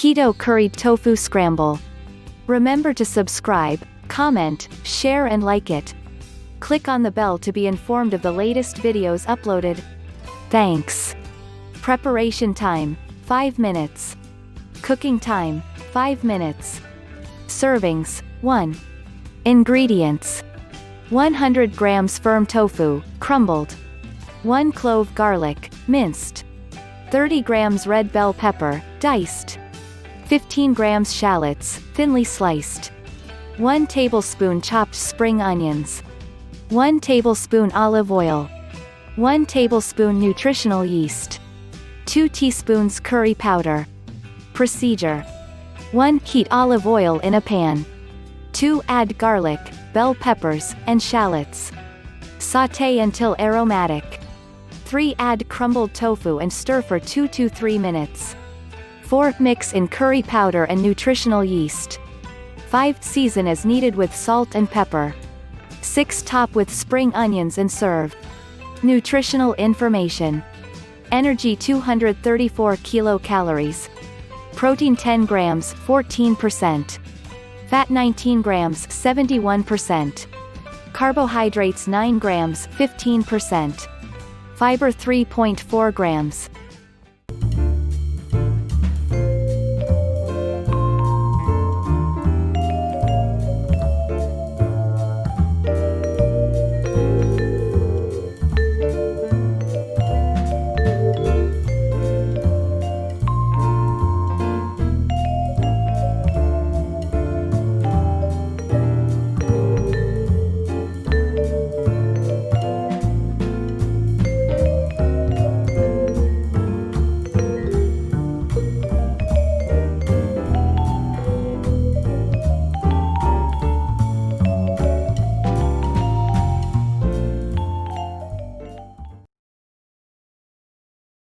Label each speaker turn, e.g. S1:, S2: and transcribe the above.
S1: Keto Curried Tofu Scramble. Remember to subscribe, comment, share and like it. Click on the bell to be informed of the latest videos uploaded. Thanks. Preparation time, 5 minutes. Cooking time, 5 minutes. Servings, 1. Ingredients: 100 grams firm tofu, crumbled. 1 clove garlic, minced. 30 grams red bell pepper, diced. 15 grams shallots, thinly sliced. 1 tablespoon chopped spring onions. 1 tablespoon olive oil. 1 tablespoon nutritional yeast. 2 teaspoons curry powder. Procedure: 1. Heat olive oil in a pan. 2. Add garlic, bell peppers, and shallots. Sautee until aromatic. 3. Add crumbled tofu and stir for 2 to 3 minutes. 4. Mix in curry powder and nutritional yeast. 5. Season as needed with salt and pepper. 6. Top with spring onions and serve. Nutritional information: energy 234 kilocalories. Protein 10 grams 14%. Fat 19 grams 71%. Carbohydrates 9 grams 15%. Fiber 3.4 grams.